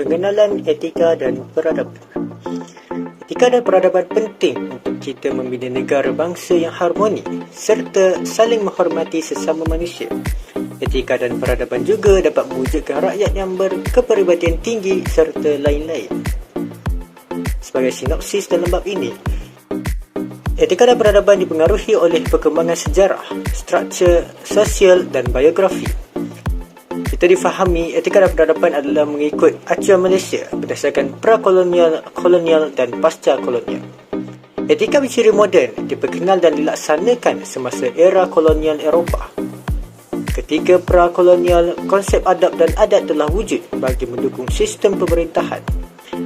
Pengenalan etika dan peradaban. Etika dan peradaban penting untuk kita membina negara bangsa yang harmoni serta saling menghormati sesama manusia. Etika dan peradaban juga dapat mewujudkan rakyat yang berkepribadian tinggi serta lain-lain. Sebagai sinopsis dalam bab ini, etika dan peradaban dipengaruhi oleh perkembangan sejarah, struktur sosial dan biografi. Kita difahami etika dan peradaban adalah mengikut acuan Malaysia berdasarkan pra-kolonial, kolonial dan pasca-kolonial. Etika berciri moden diperkenal dan dilaksanakan semasa era kolonial Eropah. Ketika pra-kolonial, konsep adab dan adat telah wujud bagi mendukung sistem pemerintahan.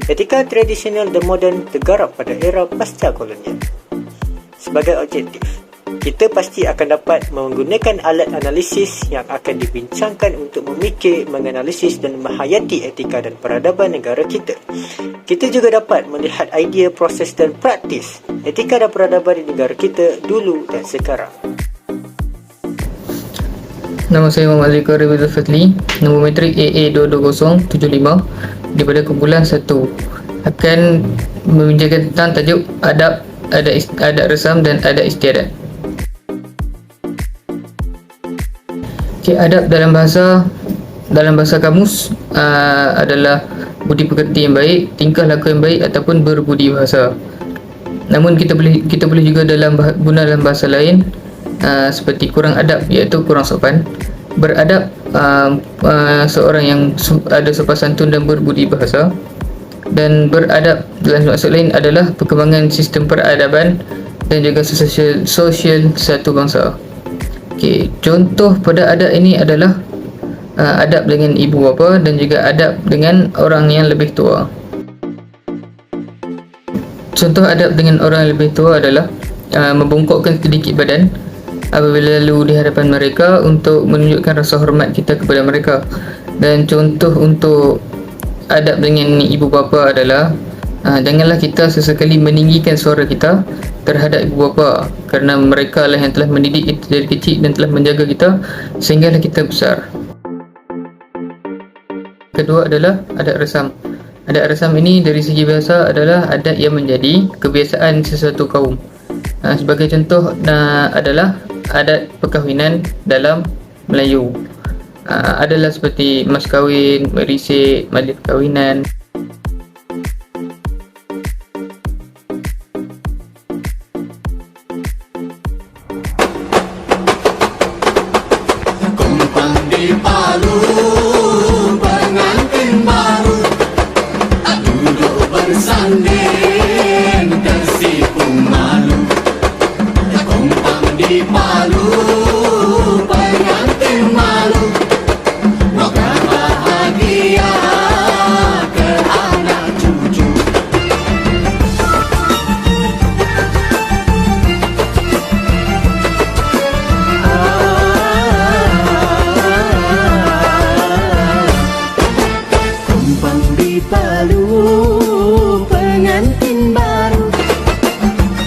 Etika tradisional dan moden tergarap pada era pasca-kolonial. Sebagai objektif, kita pasti akan dapat menggunakan alat analisis yang akan dibincangkan untuk memikir, menganalisis dan menghayati etika dan peradaban negara kita. Kita juga dapat melihat idea, proses dan praktis etika dan peradaban di negara kita dulu dan sekarang. Nama saya Muhammad Ali Qarib Fatli, nombor metrik AA22075 daripada kumpulan 1. Akan membincangkan tentang tajuk adab, adat resam dan adat istiadat. Adab dalam bahasa kamus adalah budi pekerti yang baik, tingkah laku yang baik ataupun berbudi bahasa. Namun kita boleh juga guna dalam bahasa lain, seperti kurang adab iaitu kurang sopan. Beradab seorang yang ada sopan santun dan berbudi bahasa. Dan beradab dalam maksud lain adalah perkembangan sistem peradaban dan juga sosial satu bangsa. Contoh pada adab ini adalah adab dengan ibu bapa dan juga adab dengan orang yang lebih tua. Contoh adab dengan orang yang lebih tua adalah membongkokkan sedikit badan apabila lalu di hadapan mereka untuk menunjukkan rasa hormat kita kepada mereka. Dan contoh untuk adab dengan ibu bapa adalah janganlah kita sesekali meninggikan suara kita terhadap ibu bapa, kerana mereka lah yang telah mendidik kita dari kecil dan telah menjaga kita sehinggalah kita besar. Kedua adalah adat resam. Adat resam ini dari segi bahasa adalah adat yang menjadi kebiasaan sesuatu kaum. Sebagai contoh adalah adat perkahwinan dalam Melayu. Adalah seperti mas kahwin, merisik, majlis perkahwinan. Di Palu, pengantin baru duduk bersanding tersipu malu. Kompang di Palu, pengantin malu. Moga bahagia ke anak cucu. Palu, pengantin baru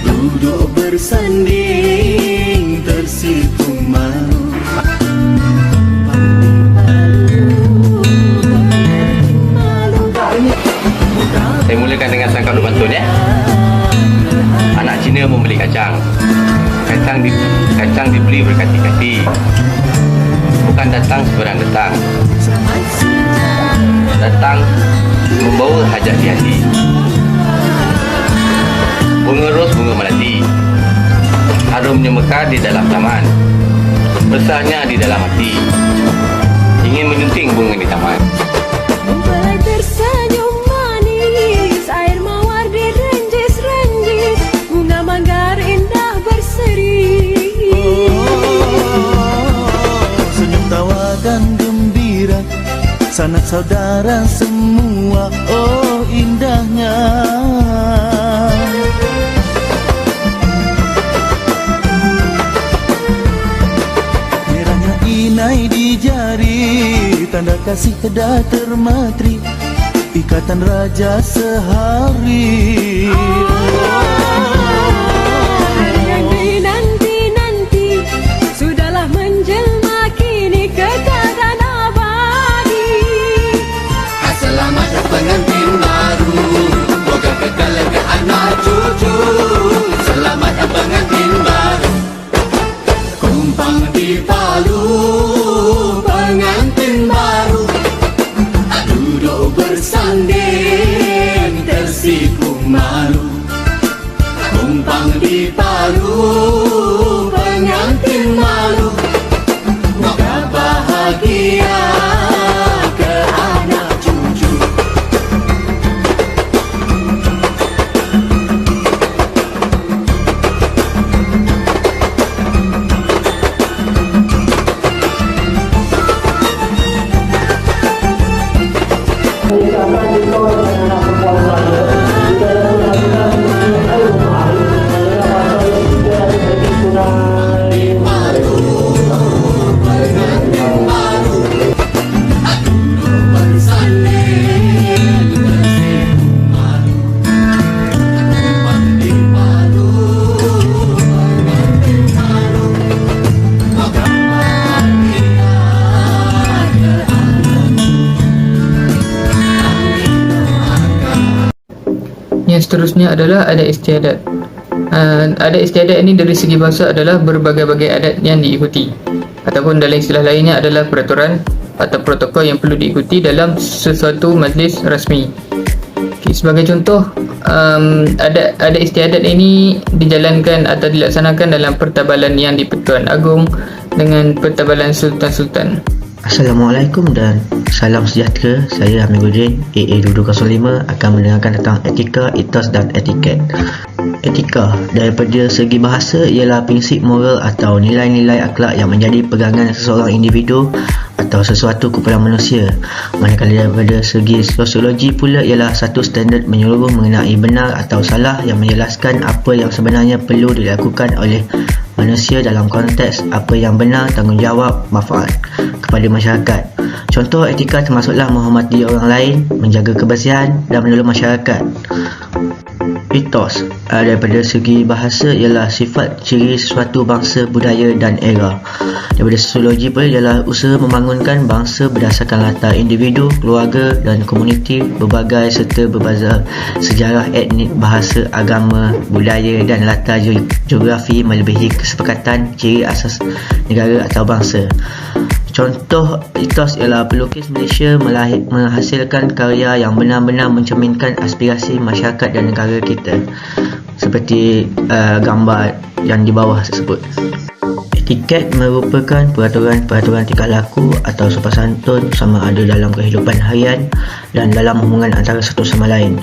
duduk bersanding tersipu malu. Saya mulakan dengan sangkap duk pantun ya. Anak Cina membeli kacang. Kacang dibeli berkati-kati. Bukan datang seberang datang. Datang membawa hajat di hati. Bunga ros, bunga melati. Harumnya mekar di dalam taman. Besarnya di dalam hati. Ingin menyunting bunga di taman. Mempelai tersenyum manis, air mawar direnjis-renjis, bunga manggar indah berseri. Senyum tawa dan gembira, sanak saudara semua, oh indahnya. Merahnya inai di jari, tanda kasih dah termatri, ikatan raja sehari. Yang dinanti-nanti sudahlah menjelma kini kekal dan abadi. Selamat datang bahagia ke anak cucu. Yang seterusnya adalah adat istiadat. Adat istiadat ini dari segi bahasa adalah berbagai-bagai adat yang diikuti, ataupun dalam istilah lainnya adalah peraturan atau protokol yang perlu diikuti dalam sesuatu majlis rasmi. Okay, sebagai contoh, adat istiadat ini dijalankan atau dilaksanakan dalam pertabalan yang di-Pertuan Agong dengan pertabalan Sultan-Sultan. Assalamualaikum dan salam sejahtera. Saya Amiruddin AA2205 akan mendengarkan tentang etika, etos dan etiket. Etika daripada segi bahasa ialah prinsip moral atau nilai-nilai akhlak yang menjadi pegangan seseorang individu atau sesuatu kumpulan manusia. Manakala daripada segi sosiologi pula ialah satu standard menyeluruh mengenai benar atau salah yang menjelaskan apa yang sebenarnya perlu dilakukan oleh manusia dalam konteks apa yang benar, tanggungjawab, manfaat kepada masyarakat. Contoh etika termasuklah menghormati orang lain, menjaga kebersihan dan menolong masyarakat. Etos daripada segi bahasa ialah sifat ciri sesuatu bangsa, budaya dan era. Daripada sosiologi pula ialah usaha membangunkan bangsa berdasarkan latar individu, keluarga dan komuniti berbagai serta berbeza sejarah etnik, bahasa, agama, budaya dan latar geografi melebihi kesepakatan ciri asas negara atau bangsa. Contoh etos ialah pelukis Malaysia menghasilkan karya yang benar-benar mencerminkan aspirasi masyarakat dan negara kita, seperti gambar yang di bawah tersebut. Etiket merupakan peraturan-peraturan tingkah laku atau sopan santun sama ada dalam kehidupan harian dan dalam hubungan antara satu sama lain.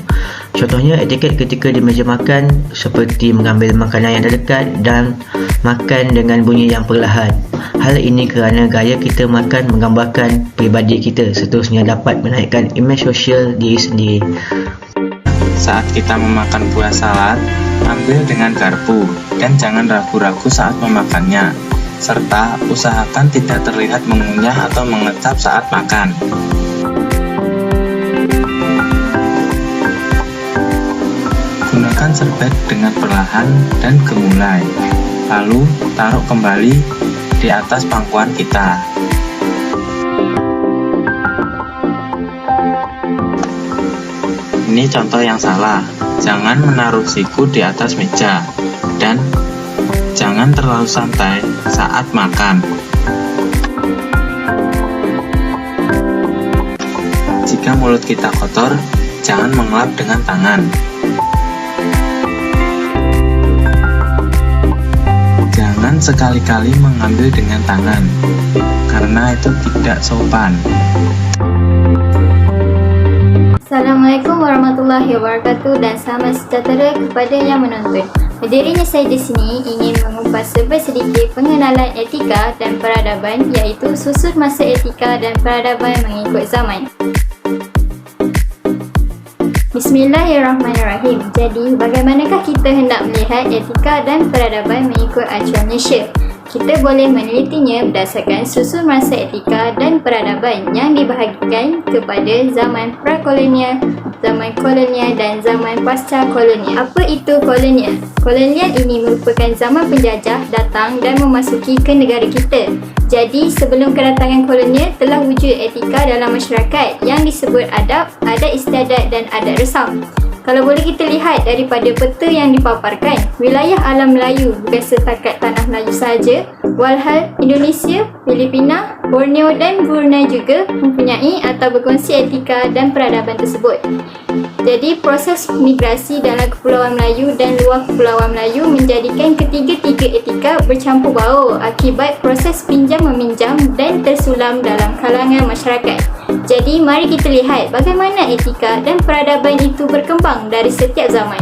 Contohnya etiket ketika di meja makan seperti mengambil makanan yang terdekat dan makan dengan bunyi yang perlahan. Hal ini kerana gaya kita makan menggambarkan pribadi kita, seterusnya dapat menaikkan imej sosial diri sendiri. Saat kita memakan buah salad, ambil dengan garpu dan jangan ragu-ragu saat memakannya, serta usahakan tidak terlihat mengunyah atau mengecap saat makan. Gunakan serbet dengan perlahan dan gemulai, lalu taruh kembali di atas pangkuan kita. Ini contoh yang salah. Jangan menaruh siku di atas meja dan jangan terlalu santai saat makan. Jika mulut kita kotor, jangan mengelap dengan tangan. Jangan sekali-kali mengambil dengan tangan, karena itu tidak sopan. Assalamualaikum warahmatullahi wabarakatuh dan selamat sejahtera kepada yang menonton. Berdirinya saya di sini ingin mengupas sedikit pengenalan etika dan peradaban, iaitu susun masa etika dan peradaban mengikut zaman. Bismillahirrahmanirrahim. Jadi, bagaimanakah kita hendak melihat etika dan peradaban mengikut acuan Malaysia? Kita boleh menelitinya berdasarkan susun masa etika dan peradaban yang dibahagikan kepada zaman prakolonial, zaman kolonial dan zaman pasca kolonial. Apa itu kolonial? Kolonial ini merupakan zaman penjajah datang dan memasuki ke negara kita. Jadi, sebelum kedatangan kolonial telah wujud etika dalam masyarakat yang disebut adab, adat istiadat dan adat resam. Kalau boleh kita lihat daripada peta yang dipaparkan, wilayah alam Melayu bukan setakat tanah Melayu sahaja, walhal Indonesia, Filipina, Borneo dan Brunei juga mempunyai atau berkongsi etika dan peradaban tersebut. Jadi proses migrasi dalam Kepulauan Melayu dan luar Kepulauan Melayu menjadikan ketiga-tiga etika bercampur baur akibat proses pinjam-meminjam dan tersulam dalam kalangan masyarakat. Jadi mari kita lihat bagaimana etika dan peradaban itu berkembang dari setiap zaman.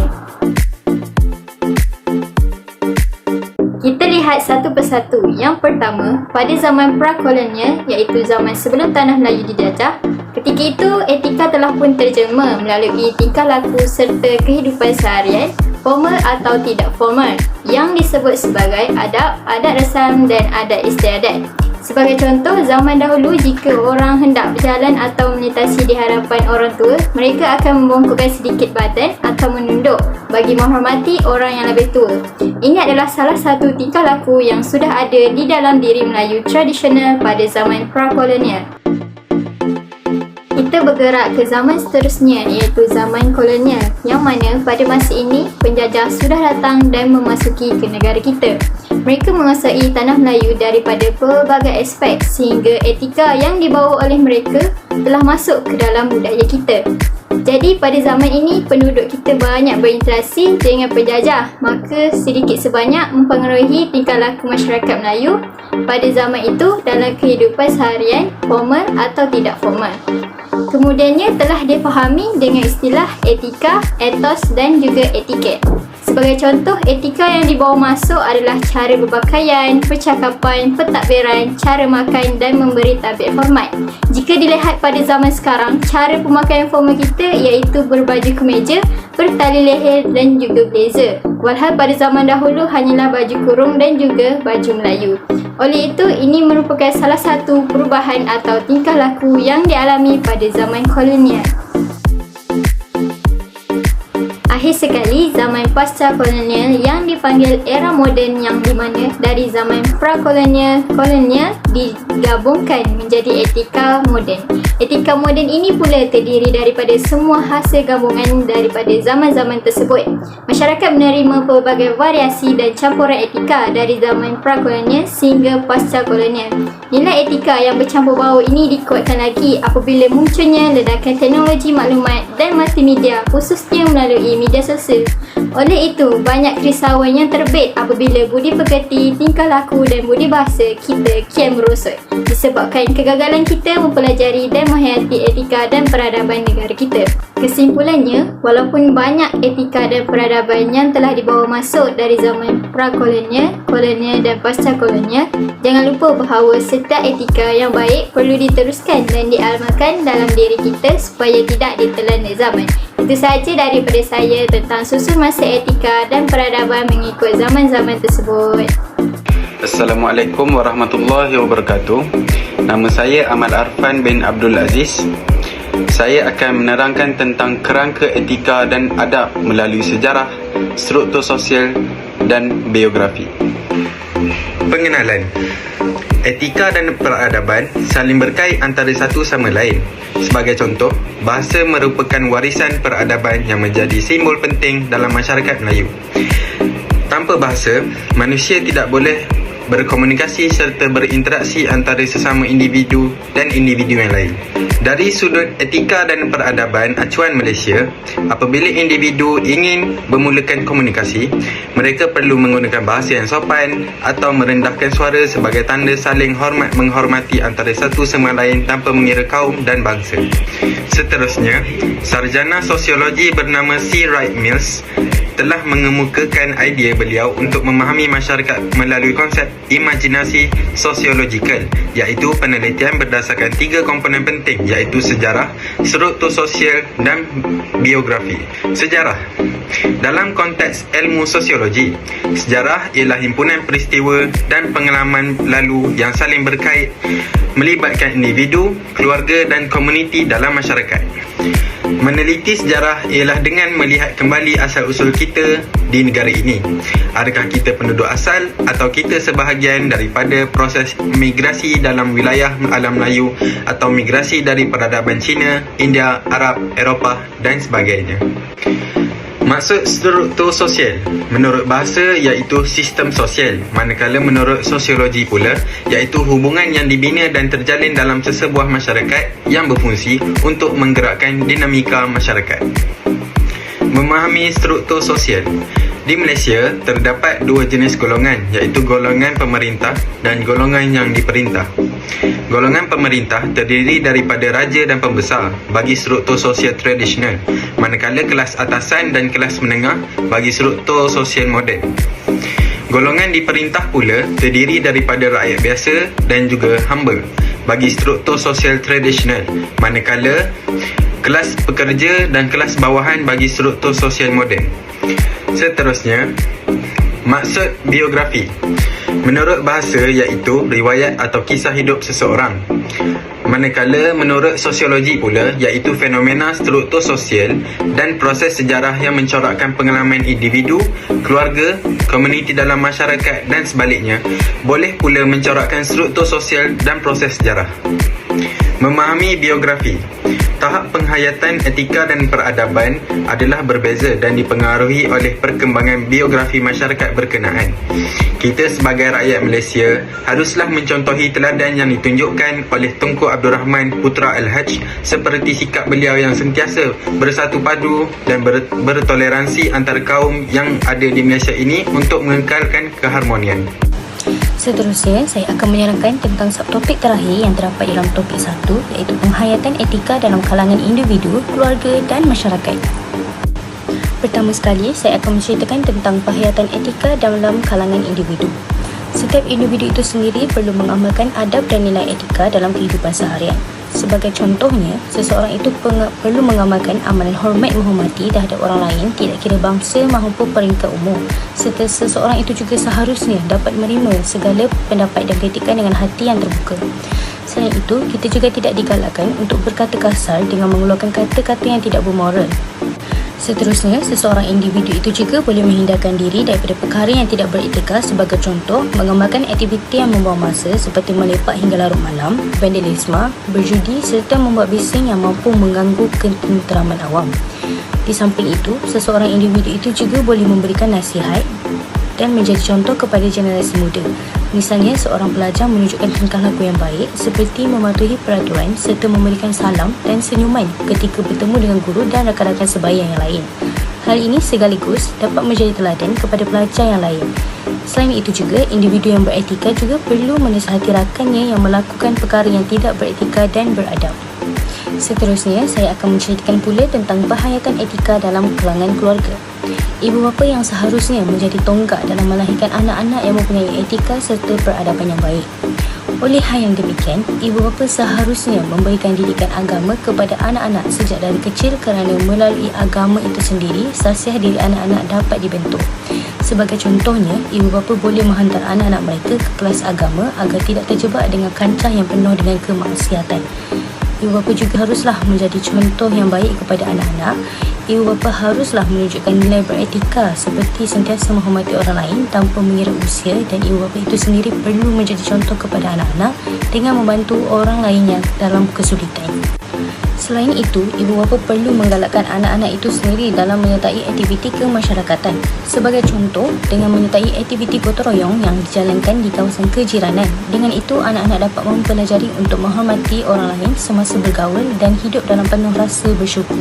Kita lihat satu persatu. Yang pertama, pada zaman prakolonial iaitu zaman sebelum tanah Melayu dijajah, ketika itu etika telah pun terjema melalui tingkah laku serta kehidupan seharian, formal atau tidak formal, yang disebut sebagai adab, adat rasam dan adat istiadat. Sebagai contoh, zaman dahulu jika orang hendak berjalan atau melintasi di hadapan orang tua, mereka akan membongkokkan sedikit badan atau menunduk bagi menghormati orang yang lebih tua. Ini adalah salah satu tingkah laku yang sudah ada di dalam diri Melayu tradisional pada zaman prakolonial. Kita bergerak ke zaman seterusnya iaitu zaman kolonial, yang mana pada masa ini penjajah sudah datang dan memasuki ke negara kita. Mereka menguasai tanah Melayu daripada pelbagai aspek sehingga etika yang dibawa oleh mereka telah masuk ke dalam budaya kita. Jadi pada zaman ini penduduk kita banyak berinteraksi dengan penjajah, maka sedikit sebanyak mempengaruhi tingkah laku masyarakat Melayu pada zaman itu dalam kehidupan seharian, formal atau tidak formal. Kemudiannya telah difahami dengan istilah etika, etos dan juga etiket. Sebagai contoh, etika yang dibawa masuk adalah cara berpakaian, percakapan, pentadbiran, cara makan dan memberi tabik hormat. Jika dilihat pada zaman sekarang, cara pemakaian formal kita iaitu berbaju kemeja, bertali leher dan juga blazer. Walhal pada zaman dahulu hanyalah baju kurung dan juga baju Melayu. Oleh itu, ini merupakan salah satu perubahan atau tingkah laku yang dialami pada zaman kolonial. Akhir sekali, zaman pasca kolonial yang dipanggil era moden, yang dimana dari zaman prakolonial, kolonial digabungkan menjadi etika moden. Etika moden ini pula terdiri daripada semua hasil gabungan daripada zaman-zaman tersebut. Masyarakat menerima pelbagai variasi dan campuran etika dari zaman prakolonial sehingga pasca kolonial. Nilai etika yang bercampur baur ini dikuatkan lagi apabila munculnya ledakan teknologi maklumat dan multimedia, khususnya melalui media sosial. Oleh itu, banyak kerisauan yang terbit apabila budi pekerti, tingkah laku dan budi bahasa kita kian merosot disebabkan kegagalan kita mempelajari dan menghayati etika dan peradaban negara kita. Kesimpulannya, walaupun banyak etika dan peradaban yang telah dibawa masuk dari zaman prakolonial, kolonial dan pasca kolonial, jangan lupa bahawa setiap etika yang baik perlu diteruskan dan diamalkan dalam diri kita supaya tidak ditelan zaman. Itu sahaja daripada saya tentang susun masa etika dan peradaban mengikut zaman-zaman tersebut. Assalamualaikum warahmatullahi wabarakatuh. Nama saya Ahmad Arfan bin Abdul Aziz. Saya akan menerangkan tentang kerangka etika dan adab melalui sejarah, struktur sosial dan biografi. Pengenalan. Etika dan peradaban saling berkait antara satu sama lain. Sebagai contoh, bahasa merupakan warisan peradaban yang menjadi simbol penting dalam masyarakat Melayu. Tanpa bahasa, manusia tidak boleh berkomunikasi serta berinteraksi antara sesama individu dan individu yang lain. Dari sudut etika dan peradaban acuan Malaysia, apabila individu ingin memulakan komunikasi, mereka perlu menggunakan bahasa yang sopan atau merendahkan suara sebagai tanda saling hormat menghormati antara satu sama lain tanpa mengira kaum dan bangsa. Seterusnya, sarjana sosiologi bernama C. Wright Mills telah mengemukakan idea beliau untuk memahami masyarakat melalui konsep imajinasi sosiologikal, iaitu penelitian berdasarkan 3 komponen penting, iaitu sejarah, struktur sosial dan biografi. Sejarah. Dalam konteks ilmu sosiologi, sejarah ialah himpunan peristiwa dan pengalaman lalu yang saling berkait, melibatkan individu, keluarga dan komuniti dalam masyarakat. Meneliti sejarah ialah dengan melihat kembali asal-usul kita di negara ini. Adakah kita penduduk asal atau kita sebahagian daripada proses migrasi dalam wilayah alam Melayu atau migrasi dari peradaban Cina, India, Arab, Eropah dan sebagainya. Maksud struktur sosial menurut bahasa iaitu sistem sosial, manakala menurut sosiologi pula iaitu hubungan yang dibina dan terjalin dalam sesebuah masyarakat yang berfungsi untuk menggerakkan dinamika masyarakat. Memahami struktur sosial. Di Malaysia terdapat dua jenis golongan iaitu golongan pemerintah dan golongan yang diperintah. Golongan pemerintah terdiri daripada raja dan pembesar bagi struktur sosial tradisional, manakala kelas atasan dan kelas menengah bagi struktur sosial moden. Golongan diperintah pula terdiri daripada rakyat biasa dan juga hamba bagi struktur sosial tradisional, manakala kelas pekerja dan kelas bawahan bagi struktur sosial moden. Seterusnya, maksud biografi. Menurut bahasa iaitu riwayat atau kisah hidup seseorang. Manakala menurut sosiologi pula iaitu fenomena struktur sosial dan proses sejarah yang mencorakkan pengalaman individu, keluarga, komuniti dalam masyarakat dan sebaliknya, boleh pula mencorakkan struktur sosial dan proses sejarah. Memahami biografi. Tahap penghayatan etika dan peradaban adalah berbeza dan dipengaruhi oleh perkembangan biografi masyarakat berkenaan. Kita sebagai rakyat Malaysia haruslah mencontohi teladan yang ditunjukkan oleh Tunku Abdul Rahman Putra Al-Haj seperti sikap beliau yang sentiasa bersatu padu dan bertoleransi antara kaum yang ada di Malaysia ini untuk mengekalkan keharmonian. Seterusnya, saya akan menyerangkan tentang subtopik terakhir yang terdapat dalam topik 1 iaitu penghayatan etika dalam kalangan individu, keluarga dan masyarakat. Pertama sekali, saya akan menceritakan tentang penghayatan etika dalam kalangan individu. Setiap individu itu sendiri perlu mengamalkan adab dan nilai etika dalam kehidupan seharian. Sebagai contohnya, seseorang itu perlu mengamalkan amalan hormat menghormati terhadap orang lain tidak kira bangsa maupun peringkat umur, serta seseorang itu juga seharusnya dapat menerima segala pendapat dan kritikan dengan hati yang terbuka. Selain itu, kita juga tidak digalakkan untuk berkata kasar dengan mengeluarkan kata-kata yang tidak bermoral. Seterusnya, seseorang individu itu juga boleh menghindarkan diri daripada perkara yang tidak beretika, sebagai contoh, mengamalkan aktiviti yang membuang masa seperti melepak hingga larut malam, vandalisme, berjudi serta membuat bising yang mampu mengganggu ketenteraman awam. Di samping itu, seseorang individu itu juga boleh memberikan nasihat dan menjadi contoh kepada generasi muda. Misalnya, seorang pelajar menunjukkan tingkah laku yang baik seperti mematuhi peraturan serta memberikan salam dan senyuman ketika bertemu dengan guru dan rakan-rakan sebaya yang lain. Hal ini sekaligus dapat menjadi teladan kepada pelajar yang lain. Selain itu juga, individu yang beretika juga perlu menasihati rakannya yang melakukan perkara yang tidak beretika dan beradab. Seterusnya, saya akan menceritakan pula tentang penghayatan etika dalam kalangan keluarga. Ibu bapa yang seharusnya menjadi tonggak dalam melahirkan anak-anak yang mempunyai etika serta peradaban yang baik. Oleh hal yang demikian, ibu bapa seharusnya memberikan didikan agama kepada anak-anak sejak dari kecil kerana melalui agama itu sendiri, sasiah diri anak-anak dapat dibentuk. Sebagai contohnya, ibu bapa boleh menghantar anak-anak mereka ke kelas agama agar tidak terjebak dengan kancah yang penuh dengan kemaksiatan. Ibu bapa juga haruslah menjadi contoh yang baik kepada anak-anak. Ibu bapa haruslah menunjukkan nilai beretika seperti sentiasa menghormati orang lain tanpa mengira usia, dan ibu bapa itu sendiri perlu menjadi contoh kepada anak-anak dengan membantu orang lainnya dalam kesulitan. Selain itu, ibu bapa perlu menggalakkan anak-anak itu sendiri dalam menyertai aktiviti kemasyarakatan. Sebagai contoh, dengan menyertai aktiviti gotong royong yang dijalankan di kawasan kejiranan. Dengan itu, anak-anak dapat mempelajari untuk menghormati orang lain semasa bergaul dan hidup dalam penuh rasa bersyukur.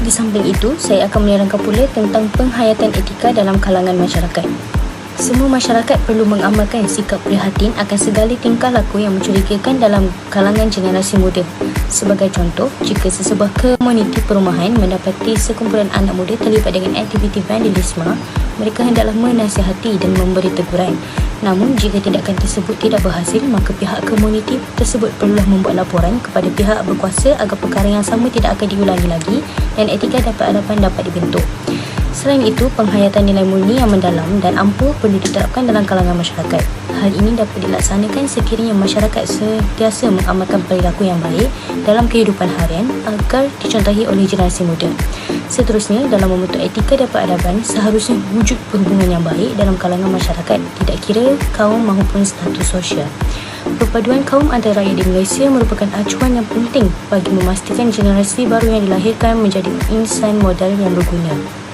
Di samping itu, saya akan menerangkan pula tentang penghayatan etika dalam kalangan masyarakat. Semua masyarakat perlu mengamalkan sikap prihatin akan segala tingkah laku yang mencurigakan dalam kalangan generasi muda. Sebagai contoh, jika sesebuah komuniti perumahan mendapati sekumpulan anak muda terlibat dengan aktiviti vandalisme, mereka hendaklah menasihati dan memberi teguran. Namun, jika tindakan tersebut tidak berhasil, maka pihak komuniti tersebut perlulah membuat laporan kepada pihak berkuasa agar perkara yang sama tidak akan diulangi lagi dan etika dan peradaban dapat dibentuk. Selain itu, penghayatan nilai murni yang mendalam dan ampuh perlu diterapkan dalam kalangan masyarakat. Hal ini dapat dilaksanakan sekiranya masyarakat sentiasa mengamalkan perilaku yang baik dalam kehidupan harian agar dicontohi oleh generasi muda. Seterusnya, dalam membentuk etika dan peradaban, seharusnya wujud perhubungan yang baik dalam kalangan masyarakat, tidak kira kaum maupun status sosial. Perpaduan kaum antara rakyat di Malaysia merupakan acuan yang penting bagi memastikan generasi baru yang dilahirkan menjadi insan modal yang berguna.